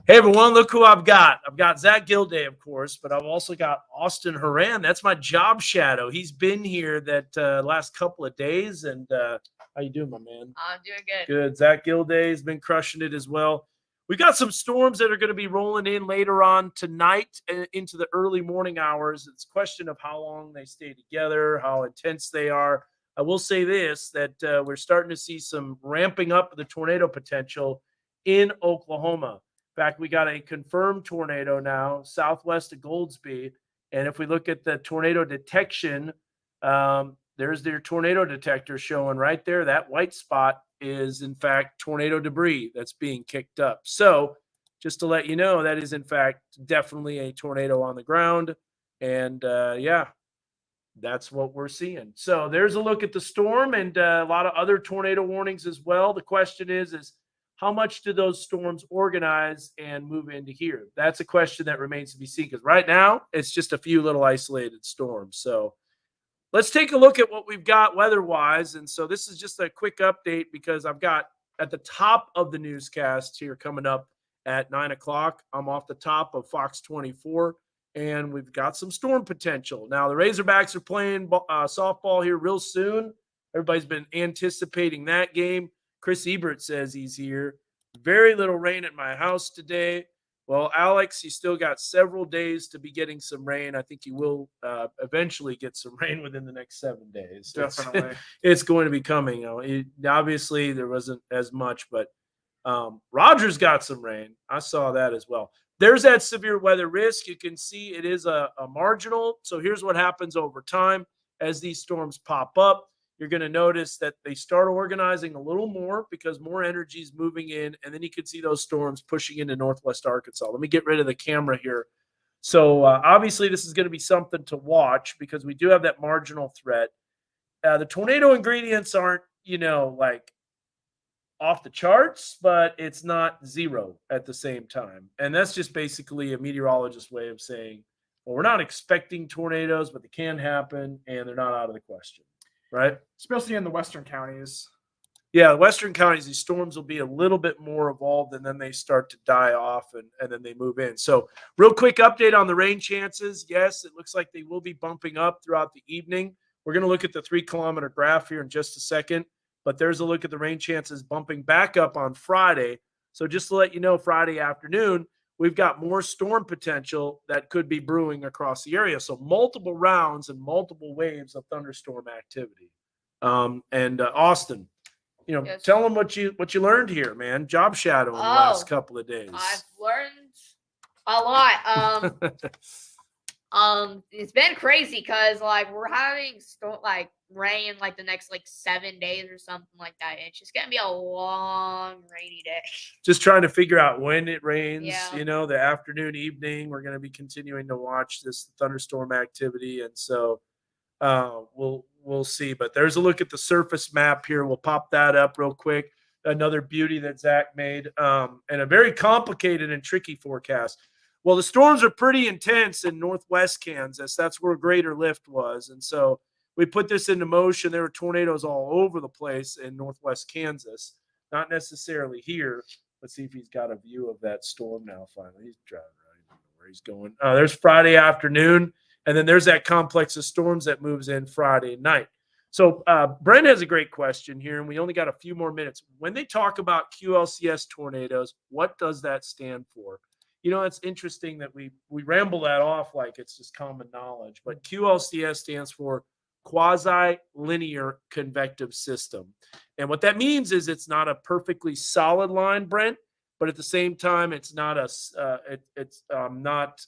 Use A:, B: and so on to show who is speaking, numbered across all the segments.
A: Hey, everyone, look who I've got. I've got Zach Gilday, of course, but I've also got Austin Horan. That's my job shadow. He's been here that last couple of days. And how you doing, my man?
B: I'm doing good.
A: Good. Zach Gilday has been crushing it as well. We got some storms that are going to be rolling in later on tonight into the early morning hours. It's a question of how long they stay together, how intense they are. I will say this, that we're starting to see some ramping up of the tornado potential in Oklahoma. In fact, we got a confirmed tornado now southwest of Goldsby. And if we look at the tornado detection, there's their tornado detector showing right there. That white spot is, in fact, tornado debris that's being kicked up. So just to let you know, that is, in fact, definitely a tornado on the ground. And yeah, that's what we're seeing. So there's a look at the storm and a lot of other tornado warnings as well. The question is how much do those storms organize and move into here? That's a question that remains to be seen because right now it's just a few little isolated storms. So let's take a look at what we've got weather-wise. And so this is just a quick update because I've got at the top of the newscast here coming up at 9 o'clock. I'm off the top of Fox 24, and we've got some storm potential. Now, the Razorbacks are playing softball here real soon. Everybody's been anticipating that game. Chris Ebert says he's here. Very little rain at my house today. Well, Alex, you still got several days to be getting some rain. I think you will eventually get some rain within the next 7 days.
C: Definitely.
A: It's going to be coming. Obviously, there wasn't as much, but Rogers got some rain. I saw that as well. There's that severe weather risk. You can see it is a marginal. So here's what happens over time as these storms pop up. You're going to notice that they start organizing a little more because more energy is moving in, and then you can see those storms pushing into northwest Arkansas. Let me get rid of the camera here. So obviously this is going to be something to watch because we do have that marginal threat. The tornado ingredients aren't, like off the charts, but it's not zero at the same time. And that's just basically a meteorologist's way of saying, well, we're not expecting tornadoes, but they can happen, and they're not out of the question. Right?
C: Especially in the western counties.
A: Yeah, the western counties, these storms will be a little bit more evolved, and then they start to die off, and then they move in. So real quick update on the rain chances. Yes, it looks like they will be bumping up throughout the evening. We're going to look at the 3-kilometer graph here in just a second, but there's a look at the rain chances bumping back up on Friday. So just to let you know, Friday afternoon, we've got more storm potential that could be brewing across the area. So multiple rounds and multiple waves of thunderstorm activity. Austin,
B: Yes.
A: tell them what you learned here, man. Job shadow in the last couple of days.
B: I've learned a lot. It's been crazy because we're having rain the next 7 days or something like that. And it's just gonna be a long rainy day.
A: Just trying to figure out when it rains.
B: Yeah.
A: The afternoon, evening. We're going to be continuing to watch this thunderstorm activity, and so we'll see. But there's a look at the surface map here. We'll pop that up real quick. Another beauty that Zach made, and a very complicated and tricky forecast. Well, the storms are pretty intense in northwest Kansas. That's where Greater Lift was, and so we put this into motion. There were tornadoes all over the place in northwest Kansas, not necessarily here. Let's see if he's got a view of that storm now. Finally, he's driving around. I don't know where he's going. There's Friday afternoon, and then there's that complex of storms that moves in Friday night. So Brent has a great question here, and we only got a few more minutes. When they talk about QLCS tornadoes, what does that stand for? It's interesting that we ramble that off like it's just common knowledge, but QLCS stands for quasi-linear convective system. And what that means is it's not a perfectly solid line, Brent, but at the same time, it's not not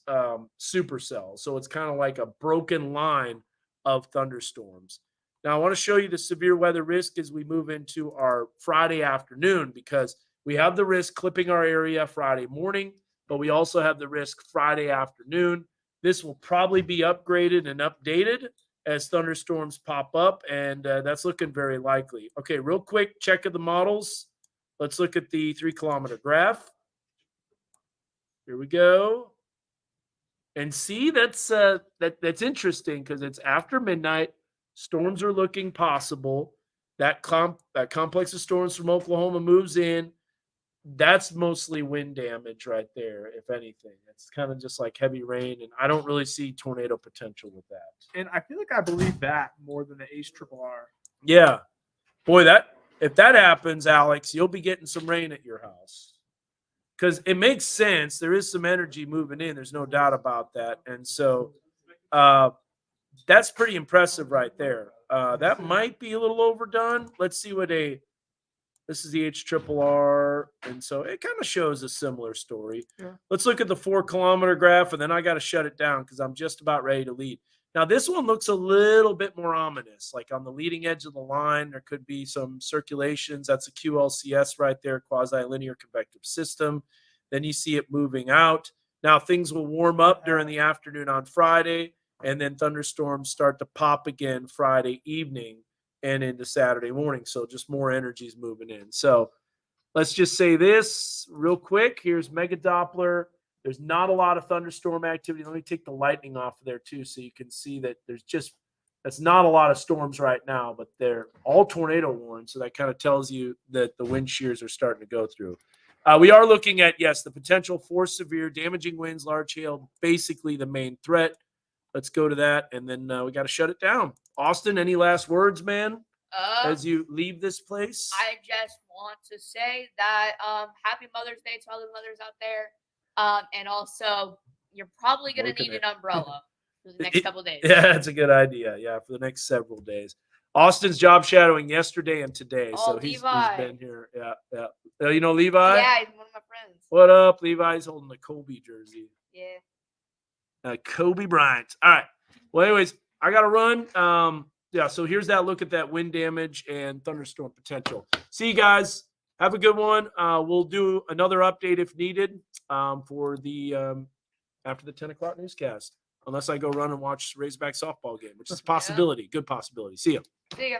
A: supercell. So it's kind of like a broken line of thunderstorms. Now, I want to show you the severe weather risk as we move into our Friday afternoon, because we have the risk clipping our area Friday morning, but we also have the risk Friday afternoon. This will probably be upgraded and updated as thunderstorms pop up, and that's looking very likely. Okay, real quick check of the models. Let's look at the 3-kilometer graph. Here we go. And see, that's interesting because it's after midnight. Storms are looking possible. That complex of storms from Oklahoma moves in. that's mostly wind damage right there, if anything. It's kind of just like heavy rain, and I don't really see tornado potential with that.
C: And I feel like I believe that more than the Ace Triple R.
A: Yeah. Boy, if that happens, Alex, you'll be getting some rain at your house. Because it makes sense. There is some energy moving in. There's no doubt about that. And so that's pretty impressive right there. That might be a little overdone. Let's see what this is the H triple R. And so it kind of shows a similar story.
C: Yeah.
A: Let's look at the 4-kilometer graph, and then I got to shut it down because I'm just about ready to lead. Now, this one looks a little bit more ominous, like on the leading edge of the line. There could be some circulations. That's a QLCS right there, quasi-linear convective system. Then you see it moving out. Now, things will warm up during the afternoon on Friday, and then thunderstorms start to pop again Friday evening and into Saturday morning. So just more energy is moving in. So let's just say this real quick. Here's Mega Doppler. There's not a lot of thunderstorm activity. Let me take the lightning off of there too, so you can see that that's not a lot of storms right now, but they're all tornado warned. So that kind of tells you that the wind shears are starting to go through. We are looking at, yes, the potential for severe damaging winds, large hail, basically the main threat. Let's go to that, and then we got to shut it down. Austin, any last words, man, as you leave this place?
B: I just want to say that happy Mother's Day to all the mothers out there. And also, you're probably going to need an umbrella for the next couple of days.
A: Yeah, that's a good idea. Yeah, for the next several days. Austin's job shadowing yesterday and today, so he's been here. Yeah. You know Levi?
B: Yeah, he's one of my friends.
A: What up? Levi's holding the Kobe jersey.
B: Yeah.
A: Kobe Bryant. All right. Well, anyways, I got to run. Yeah, so here's that look at that wind damage and thunderstorm potential. See you guys. Have a good one. We'll do another update if needed for the after the 10 o'clock newscast, unless I go run and watch Razorback softball game, which is a possibility. Good possibility. See you.
B: See ya.